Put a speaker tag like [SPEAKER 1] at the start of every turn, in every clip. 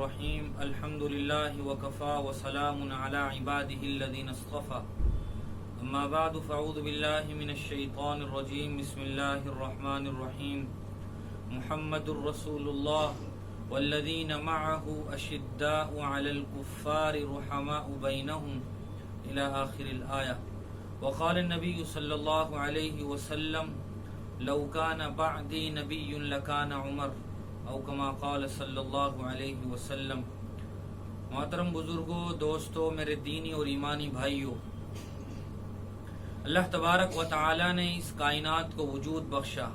[SPEAKER 1] الرحیم الحمد للہ وکفا وسلام علی عباده الذین اصطفى اما بعد فاعوذ باللہ من الشیطان الرجیم بسم اللہ الرحمن الرحیم محمد رسول اللہ والذین معه اشداء علی الکفار رحماء بینہم الى آخر الآیہ وقال النبی صلی اللہ علیہ وسلم لو کان بعدی نبی لکان عمر او کما قال صلی اللہ علیہ وسلم۔ محترم بزرگوں، دوستوں، میرے دینی اور ایمانی بھائیوں، اللہ تبارک و تعالی نے اس کائنات کو وجود بخشا،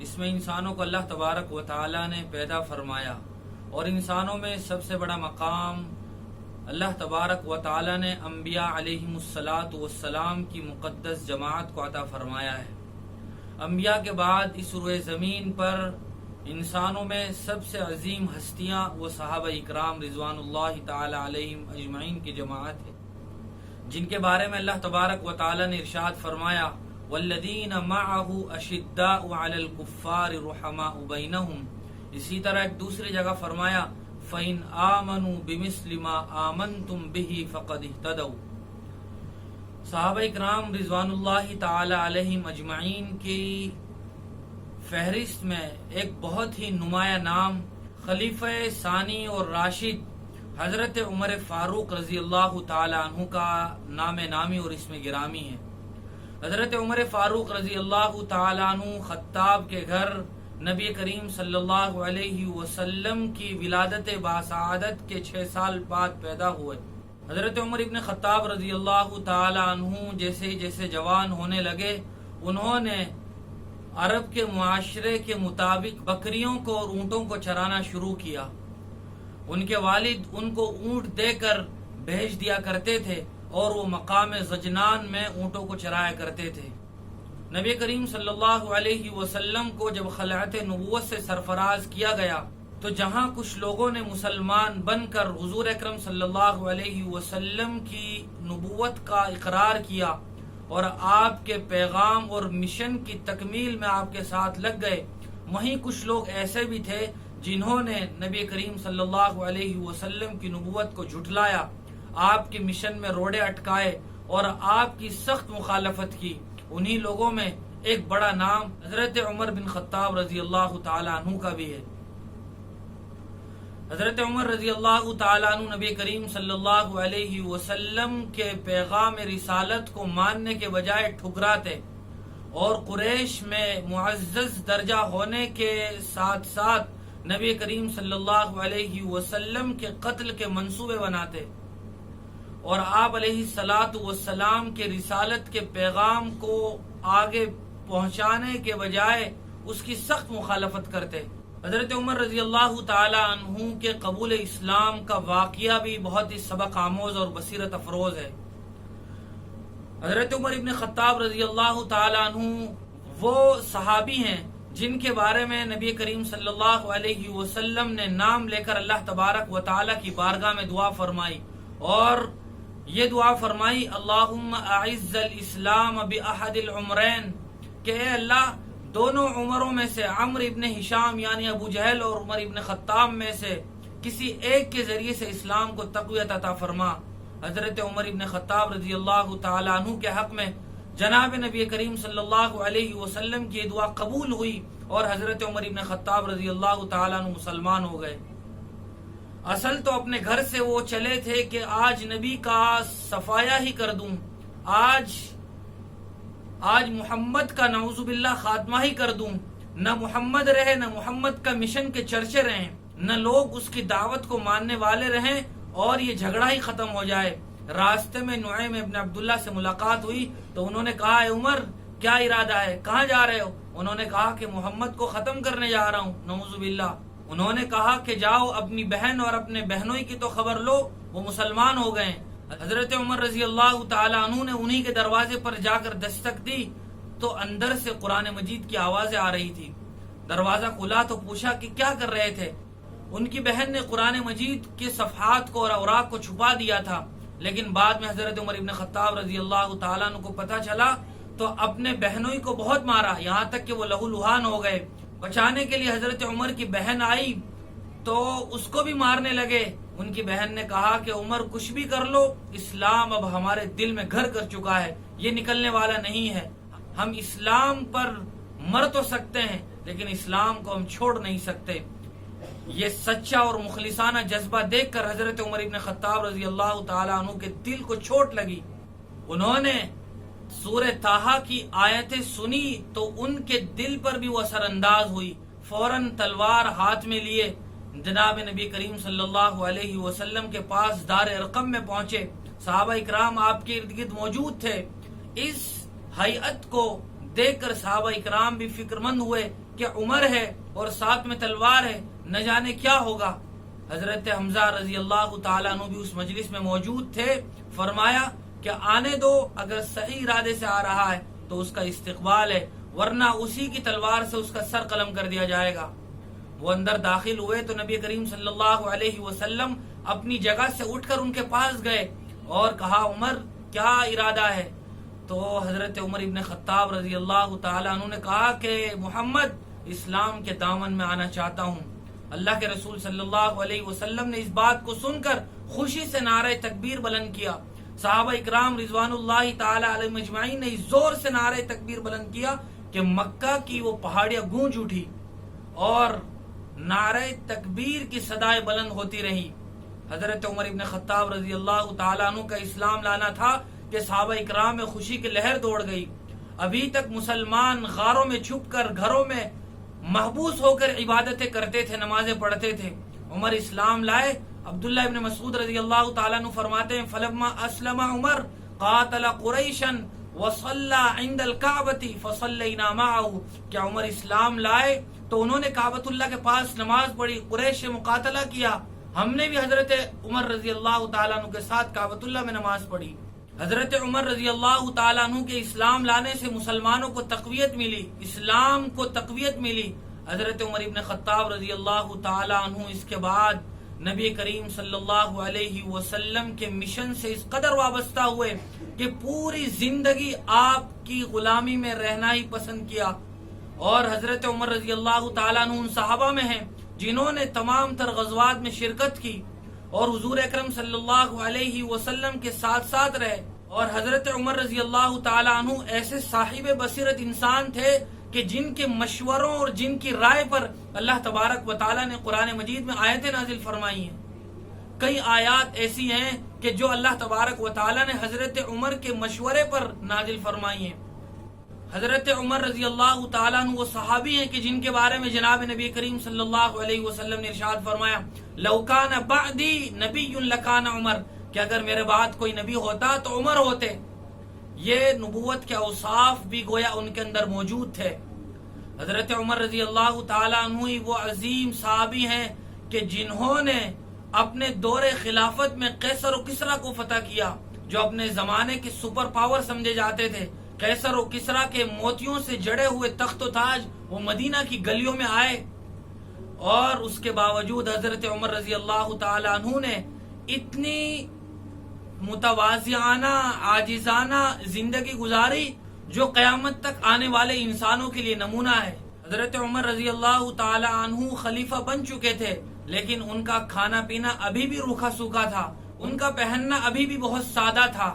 [SPEAKER 1] اس میں انسانوں کو اللہ تبارک و تعالی نے پیدا فرمایا، اور انسانوں میں سب سے بڑا مقام اللہ تبارک و تعالی نے انبیاء علیہم السلام کی مقدس جماعت کو عطا فرمایا ہے۔ انبیاء کے بعد اس روئے زمین پر انسانوں میں سب سے عظیم ہستیاں وہ صحابہ اکرام رضوان اللہ تعالی علیہم اجمعین کی جماعت ہے، جن کے بارے میں اللہ تبارک و تعالی نے ارشاد فرمایا والذین معه اشداء علی الکفار رحماء بینہم۔ اسی طرح ایک دوسری جگہ فرمایا فإن آمنوا بمثل ما آمنتم به فقد اہتدوا۔ صحابہ اکرام رضوان اللہ تعالی علیہم اجمعین کی فہرست میں ایک بہت ہی نمایاں نام خلیفہ ثانی اور راشد حضرت عمر فاروق رضی اللہ تعالی عنہ کا نام نامی اور اسم گرامی ہے۔ حضرت عمر فاروق رضی اللہ تعالی عنہ خطاب کے گھر نبی کریم صلی اللہ علیہ وسلم کی ولادت باسعادت کے 6 سال بعد پیدا ہوئے۔ حضرت عمر ابن خطاب رضی اللہ تعالی عنہ جیسے جیسے جوان ہونے لگے، انہوں نے عرب کے معاشرے کے مطابق بکریوں کو اور اونٹوں کو چرانا شروع کیا۔ ان کے والد ان کو اونٹ دے کر بھیج دیا کرتے تھے اور وہ مقام زجنان میں اونٹوں کو چرایا کرتے تھے۔ نبی کریم صلی اللہ علیہ وسلم کو جب خلعت نبوت سے سرفراز کیا گیا تو جہاں کچھ لوگوں نے مسلمان بن کر حضور اکرم صلی اللہ علیہ وسلم کی نبوت کا اقرار کیا اور آپ کے پیغام اور مشن کی تکمیل میں آپ کے ساتھ لگ گئے، وہیں کچھ لوگ ایسے بھی تھے جنہوں نے نبی کریم صلی اللہ علیہ وسلم کی نبوت کو جھٹلایا، آپ کے مشن میں روڑے اٹکائے اور آپ کی سخت مخالفت کی۔ انہی لوگوں میں ایک بڑا نام حضرت عمر بن خطاب رضی اللہ تعالی عنہ کا بھی ہے۔ حضرت عمر رضی اللہ تعالی عنہ نبی کریم صلی اللہ علیہ وسلم کے پیغام رسالت کو ماننے کے بجائے ٹھکراتے اور قریش میں معزز درجہ ہونے کے ساتھ ساتھ نبی کریم صلی اللہ علیہ وسلم کے قتل کے منصوبے بناتے اور آپ علیہ السلام کے رسالت کے پیغام کو آگے پہنچانے کے بجائے اس کی سخت مخالفت کرتے۔ حضرت عمر رضی اللہ تعالی عنہ کے قبول اسلام کا واقعہ بھی بہت ہی سبق آموز اور بصیرت افروز ہے۔ حضرت عمر ابن خطاب رضی اللہ تعالی عنہ وہ صحابی ہیں جن کے بارے میں نبی کریم صلی اللہ علیہ وسلم نے نام لے کر اللہ تبارک و تعالی کی بارگاہ میں دعا فرمائی، اور یہ دعا فرمائی اللہم اعز الاسلام باحد العمرین، کہ اے اللہ دونوں عمروں میں سے عمرو ابن ہشام یعنی ابو جہل اور عمر ابن خطاب میں سے کسی ایک کے ذریعے سے اسلام کو تقویت عطا فرما۔ حضرت عمر ابن خطاب رضی اللہ تعالی عنہ کے حق میں جناب نبی کریم صلی اللہ علیہ وسلم کی دعا قبول ہوئی اور حضرت عمر ابن خطاب رضی اللہ تعالی عنہ مسلمان ہو گئے۔ اصل تو اپنے گھر سے وہ چلے تھے کہ آج نبی کا صفایا ہی کر دوں، آج محمد کا نعوذ باللہ خاتمہ ہی کر دوں، نہ محمد رہے، نہ محمد کا مشن کے چرچے رہیں، نہ لوگ اس کی دعوت کو ماننے والے رہیں، اور یہ جھگڑا ہی ختم ہو جائے۔ راستے میں نعیم ابن عبداللہ سے ملاقات ہوئی تو انہوں نے کہا اے عمر کیا ارادہ ہے، کہاں جا رہے ہو؟ انہوں نے کہا کہ محمد کو ختم کرنے جا رہا ہوں، نعوذ باللہ۔ انہوں نے کہا کہ جاؤ اپنی بہن اور اپنے بہنوئی کی تو خبر لو، وہ مسلمان ہو گئے۔ حضرت عمر رضی اللہ تعالی عنہ نے انہی کے دروازے پر جا کر دستک دی تو اندر سے قرآن مجید کی آوازیں آ رہی تھی۔ دروازہ کھلا تو پوچھا کہ کیا کر رہے تھے؟ ان کی بہن نے قرآن مجید کے صفحات کو اور اوراق کو چھپا دیا تھا، لیکن بعد میں حضرت عمر ابن خطاب رضی اللہ تعالیٰ عنہ کو پتہ چلا تو اپنے بہنوئی کو بہت مارا، یہاں تک کہ وہ لہو لہان ہو گئے۔ بچانے کے لیے حضرت عمر کی بہن آئی تو اس کو بھی مارنے لگے۔ ان کی بہن نے کہا کہ عمر کچھ بھی کر لو، اسلام اب ہمارے دل میں گھر کر چکا ہے، یہ نکلنے والا نہیں ہے۔ ہم اسلام پر مر تو سکتے ہیں لیکن اسلام کو ہم چھوڑ نہیں سکتے۔ یہ سچا اور مخلصانہ جذبہ دیکھ کر حضرت عمر ابن خطاب رضی اللہ تعالیٰ عنہ کے دل کو چوٹ لگی۔ انہوں نے سورہ طٰہٰ کی آیتیں سنی تو ان کے دل پر بھی وہ اثر انداز ہوئی۔ فوراً تلوار ہاتھ میں لیے جناب نبی کریم صلی اللہ علیہ وسلم کے پاس دار ارقم میں پہنچے۔ صحابہ اکرام آپ کے ارد گرد موجود تھے۔ اس ہیئت کو دیکھ کر صحابہ اکرام بھی فکر مند ہوئے کہ عمر ہے اور ساتھ میں تلوار ہے، نہ جانے کیا ہوگا۔ حضرت حمزہ رضی اللہ تعالیٰ عنہ بھی اس مجلس میں موجود تھے۔ فرمایا کہ آنے دو، اگر صحیح ارادے سے آ رہا ہے تو اس کا استقبال ہے، ورنہ اسی کی تلوار سے اس کا سر قلم کر دیا جائے گا۔ وہ اندر داخل ہوئے تو نبی کریم صلی اللہ علیہ وسلم اپنی جگہ سے اٹھ کر ان کے پاس گئے اور کہا عمر کیا ارادہ ہے؟ تو حضرت عمر ابن خطاب رضی اللہ تعالیٰ عنہ نے کہا کہ محمد اسلام کے دامن میں آنا چاہتا ہوں۔ اللہ کے رسول صلی اللہ علیہ وسلم نے اس بات کو سن کر خوشی سے نعرہ تکبیر بلند کیا۔ صحابہ اکرام رضوان اللہ تعالی علیہم اجمعین نے زور سے نعرہ تکبیر بلند کیا کہ مکہ کی وہ پہاڑیاں گونج اٹھی اور نعرہ تکبیر کی صدائیں بلند ہوتی رہی۔ حضرت عمر ابن خطاب رضی اللہ تعالیٰ عنہ کا اسلام لانا تھا کہ صحابہ اکرام میں خوشی کی لہر دوڑ گئی۔ ابھی تک مسلمان غاروں میں چھپ کر گھروں میں محبوس ہو کر عبادتیں کرتے تھے، نمازیں پڑھتے تھے۔ عمر اسلام لائے۔ عبداللہ ابن مسعود رضی اللہ تعالیٰ عنہ فرماتے ہیں فلما اسلم عمر قاتل قریشا وصلى عند الكعبة فصلينا معه، کہ عمر اسلام لائے تو انہوں نے کعبۃ اللہ کے پاس نماز پڑھی، قریش سے مقاتلہ کیا، ہم نے بھی حضرت عمر رضی اللہ تعالیٰ عنہ کے ساتھ کعبۃ اللہ میں نماز پڑھی۔ حضرت عمر رضی اللہ تعالیٰ عنہ کے اسلام لانے سے مسلمانوں کو تقویت ملی، اسلام کو تقویت ملی۔ حضرت عمر ابن خطاب رضی اللہ تعالیٰ عنہ اس کے بعد نبی کریم صلی اللہ علیہ وسلم کے مشن سے اس قدر وابستہ ہوئے کہ پوری زندگی آپ کی غلامی میں رہنا ہی پسند کیا۔ اور حضرت عمر رضی اللہ تعالیٰ عنہ ان صحابہ میں ہیں جنہوں نے تمام تر غزوات میں شرکت کی اور حضور اکرم صلی اللہ علیہ وسلم کے ساتھ ساتھ رہے۔ اور حضرت عمر رضی اللہ تعالیٰ عنہ ایسے صاحب بصیرت انسان تھے کہ جن کے مشوروں اور جن کی رائے پر اللہ تبارک و تعالیٰ نے قرآن مجید میں آیتیں نازل فرمائی ہیں۔ کئی آیات ایسی ہیں کہ جو اللہ تبارک و تعالیٰ نے حضرت عمر کے مشورے پر نازل فرمائی ہیں۔ حضرت عمر رضی اللہ تعالیٰ عنہ وہ صحابی ہیں کہ جن کے بارے میں جناب نبی کریم صلی اللہ علیہ وسلم نے ارشاد فرمایا لو کان بعدی نبی لکان عمر، کہ اگر میرے بعد کوئی نبی ہوتا تو عمر ہوتے۔ یہ نبوت کے اوصاف بھی گویا ان کے اندر موجود تھے۔ حضرت عمر رضی اللہ تعالیٰ عنہ ہی وہ عظیم صحابی ہیں کہ جنہوں نے اپنے دور خلافت میں قیصر و کسریٰ کو فتح کیا، جو اپنے زمانے کے سپر پاور سمجھے جاتے تھے۔ قیصر و کسریٰ کے موتیوں سے جڑے ہوئے تخت و تاج وہ مدینہ کی گلیوں میں آئے، اور اس کے باوجود حضرت عمر رضی اللہ تعالیٰ عنہ نے اتنی متواضعانہ عاجزانہ زندگی گزاری جو قیامت تک آنے والے انسانوں کے لیے نمونہ ہے۔ حضرت عمر رضی اللہ تعالی عنہ خلیفہ بن چکے تھے، لیکن ان کا کھانا پینا ابھی بھی روکھا سوکھا تھا، ان کا پہننا ابھی بھی بہت سادہ تھا۔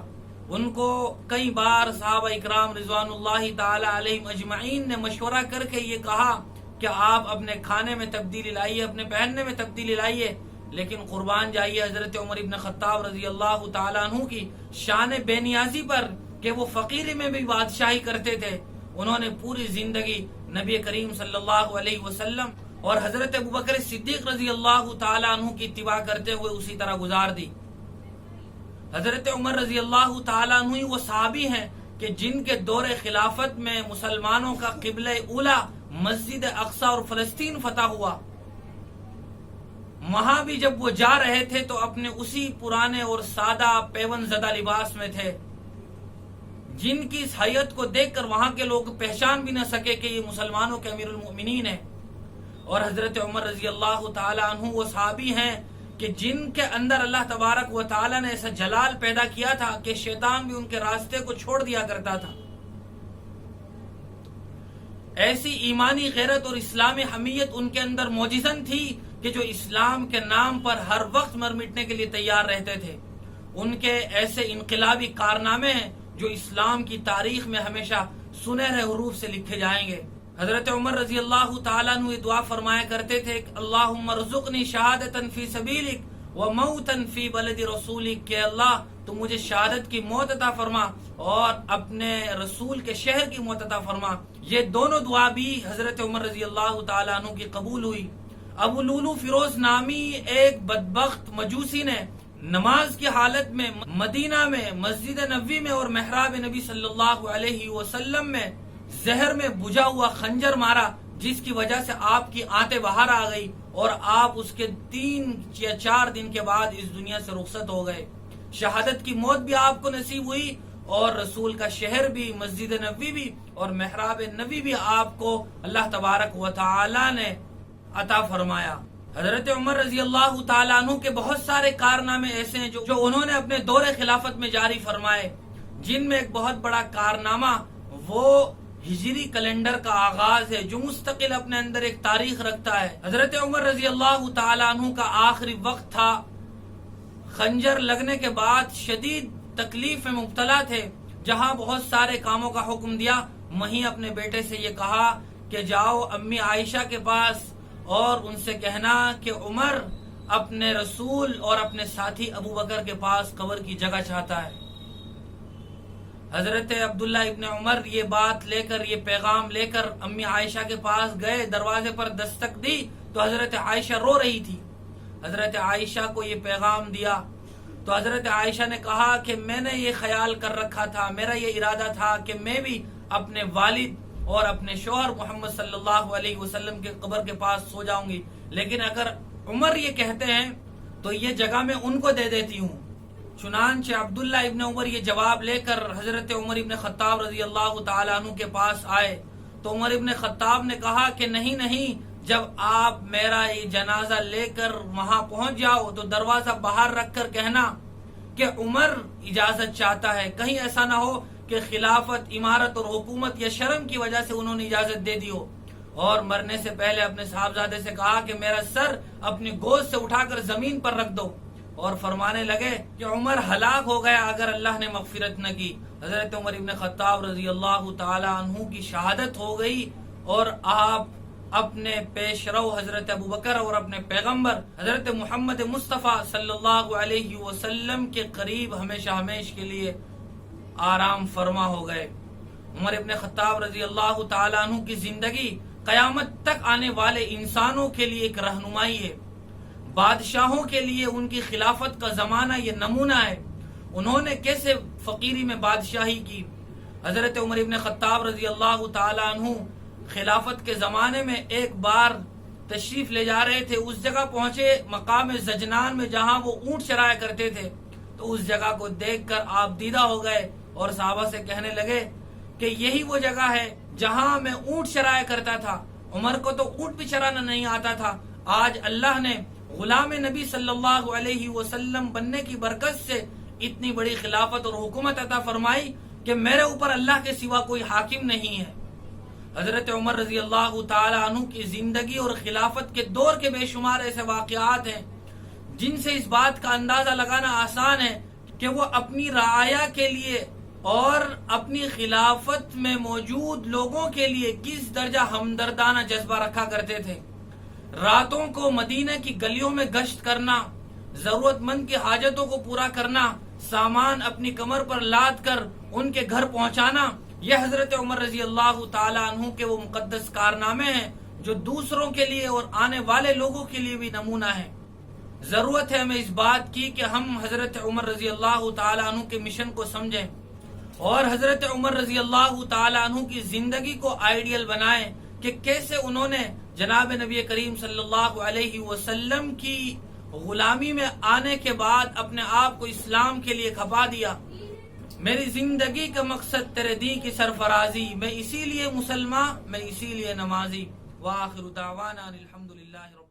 [SPEAKER 1] ان کو کئی بار صحابہ اکرام رضوان اللہ تعالی علیہم اجمعین نے مشورہ کر کے یہ کہا کہ آپ اپنے کھانے میں تبدیلی لائیے، اپنے پہننے میں تبدیلی لائیے، لیکن قربان جائیے حضرت عمر ابن خطاب رضی اللہ تعالیٰ عنہ کی شان بے نیازی پر کہ وہ فقیری میں بھی بادشاہی کرتے تھے۔ انہوں نے پوری زندگی نبی کریم صلی اللہ علیہ وسلم اور حضرت ابوبکر صدیق رضی اللہ تعالیٰ عنہ کی اتباع کرتے ہوئے اسی طرح گزار دی۔ حضرت عمر رضی اللہ تعالیٰ عنہ ہی وہ صحابی ہیں کہ جن کے دور خلافت میں مسلمانوں کا قبلہ اولا مسجد اقصی اور فلسطین فتح ہوا۔ وہاں بھی جب وہ جا رہے تھے تو اپنے اسی پرانے اور سادہ پیون زدہ لباس میں تھے، جن کی اس حیت کو دیکھ کر وہاں کے لوگ پہچان بھی نہ سکے کہ یہ مسلمانوں کے امیر المؤمنین ہیں۔ اور حضرت عمر رضی اللہ تعالی عنہ وہ صحابی ہیں کہ جن کے اندر اللہ تبارک و تعالی نے ایسا جلال پیدا کیا تھا کہ شیطان بھی ان کے راستے کو چھوڑ دیا کرتا تھا۔ ایسی ایمانی غیرت اور اسلامی حمیت ان کے اندر موجزن تھی کہ جو اسلام کے نام پر ہر وقت مر مٹنے کے لیے تیار رہتے تھے، ان کے ایسے انقلابی کارنامے ہیں جو اسلام کی تاریخ میں ہمیشہ سنہرے حروف سے لکھے جائیں گے۔ حضرت عمر رضی اللہ تعالیٰ عنہ یہ دعا فرمایا کرتے تھے کہ اللہم ارزقنی شہادتا فی سبیلک وموتا فی بلد رسولک، کہ اللہ تو مجھے شہادت کی موت عطا فرما اور اپنے رسول کے شہر کی موت عطا فرما۔ یہ دونوں دعا بھی حضرت عمر رضی اللہ تعالیٰ عنہ کی قبول ہوئی۔ ابو لولو فیروز نامی ایک بدبخت مجوسی نے نماز کی حالت میں مدینہ میں مسجد نبوی میں اور محراب نبی صلی اللہ علیہ وسلم میں زہر میں بجھا ہوا خنجر مارا، جس کی وجہ سے آپ کی آنتیں باہر آ گئی اور آپ اس کے 3 یا 4 دن کے بعد اس دنیا سے رخصت ہو گئے۔ شہادت کی موت بھی آپ کو نصیب ہوئی اور رسول کا شہر بھی، مسجد نبوی بھی اور محراب نبی بھی آپ کو اللہ تبارک و تعالی نے عطا فرمایا۔ حضرت عمر رضی اللہ تعالیٰ عنہ کے بہت سارے کارنامے ایسے ہیں جو انہوں نے اپنے دور خلافت میں جاری فرمائے، جن میں ایک بہت بڑا کارنامہ وہ ہجری کیلنڈر کا آغاز ہے، جو مستقل اپنے اندر ایک تاریخ رکھتا ہے۔ حضرت عمر رضی اللہ تعالیٰ عنہ کا آخری وقت تھا، خنجر لگنے کے بعد شدید تکلیف میں مبتلا تھے، جہاں بہت سارے کاموں کا حکم دیا، وہیں اپنے بیٹے سے یہ کہا کہ جاؤ امی عائشہ کے پاس اور ان سے کہنا کہ عمر اپنے رسول اور اپنے ساتھی ابو بکر کے پاس قبر کی جگہ چاہتا ہے۔ حضرت عبداللہ ابن عمر یہ بات لے کر، یہ پیغام لے کر امی عائشہ کے پاس گئے، دروازے پر دستک دی تو حضرت عائشہ رو رہی تھی۔ حضرت عائشہ کو یہ پیغام دیا تو حضرت عائشہ نے کہا کہ میں نے یہ خیال کر رکھا تھا، میرا یہ ارادہ تھا کہ میں بھی اپنے والد اور اپنے شوہر محمد صلی اللہ علیہ وسلم کے قبر کے پاس سو جاؤں گی، لیکن اگر عمر یہ کہتے ہیں تو یہ جگہ میں ان کو دے دیتی ہوں۔ چنانچہ عبداللہ ابن عمر یہ جواب لے کر حضرت عمر ابن خطاب رضی اللہ تعالیٰ عنہ کے پاس آئے تو عمر ابن خطاب نے کہا کہ نہیں نہیں، جب آپ میرا یہ جنازہ لے کر وہاں پہنچ جاؤ تو دروازہ باہر رکھ کر کہنا کہ عمر اجازت چاہتا ہے، کہیں ایسا نہ ہو کہ خلافت، امارت اور حکومت یا شرم کی وجہ سے انہوں نے اجازت دے دی ہو۔ اور مرنے سے پہلے اپنے صاحبزادے سے کہا کہ میرا سر اپنی گود سے اٹھا کر زمین پر رکھ دو، اور فرمانے لگے کہ عمر ہلاک ہو گیا اگر اللہ نے مغفرت نہ کی۔ حضرت عمر ابن خطاب رضی اللہ تعالی عنہ کی شہادت ہو گئی اور آپ اپنے پیش رو حضرت ابو بکر اور اپنے پیغمبر حضرت محمد مصطفیٰ صلی اللہ علیہ وسلم کے قریب ہمیشہ ہمیشہ کے لیے آرام فرما ہو گئے۔ عمر ابن خطاب رضی اللہ تعالیٰ عنہ کی زندگی قیامت تک آنے والے انسانوں کے لیے ایک رہنمائی ہے۔ بادشاہوں کے لیے ان کی خلافت کا زمانہ یہ نمونہ ہے، انہوں نے کیسے فقیری میں بادشاہی کی۔ حضرت عمر ابن خطاب رضی اللہ تعالیٰ عنہ خلافت کے زمانے میں ایک بار تشریف لے جا رہے تھے، اس جگہ پہنچے مقام زجنان میں جہاں وہ اونٹ چرایا کرتے تھے، تو اس جگہ کو دیکھ کر آپ دیدہ ہو گئے اور صحابہ سے کہنے لگے کہ یہی وہ جگہ ہے جہاں میں اونٹ چرایا کرتا تھا۔ عمر کو تو اونٹ بھی چرانا نہیں آتا تھا، آج اللہ نے غلام نبی صلی اللہ علیہ وسلم بننے کی برکت سے اتنی بڑی خلافت اور حکومت عطا فرمائی کہ میرے اوپر اللہ کے سوا کوئی حاکم نہیں ہے۔ حضرت عمر رضی اللہ تعالی عنہ کی زندگی اور خلافت کے دور کے بے شمار ایسے واقعات ہیں جن سے اس بات کا اندازہ لگانا آسان ہے کہ وہ اپنی رعایا کے لیے اور اپنی خلافت میں موجود لوگوں کے لیے کس درجہ ہمدردانہ جذبہ رکھا کرتے تھے۔ راتوں کو مدینہ کی گلیوں میں گشت کرنا، ضرورت مند کی حاجتوں کو پورا کرنا، سامان اپنی کمر پر لاد کر ان کے گھر پہنچانا، یہ حضرت عمر رضی اللہ تعالی عنہ کے وہ مقدس کارنامے ہیں جو دوسروں کے لیے اور آنے والے لوگوں کے لیے بھی نمونہ ہیں۔ ضرورت ہے ہمیں اس بات کی کہ ہم حضرت عمر رضی اللہ تعالی عنہ کے مشن کو سمجھیں اور حضرت عمر رضی اللہ تعالی عنہ کی زندگی کو آئیڈیل بنائیں کہ کیسے انہوں نے جناب نبی کریم صلی اللہ علیہ وسلم کی غلامی میں آنے کے بعد اپنے آپ کو اسلام کے لیے کھپا دیا۔ میری زندگی کا مقصد تیرے دین کی سرفرازی، میں اسی لیے مسلمان، میں اسی لیے نمازی۔ وآخر دعوانا الحمدللہ۔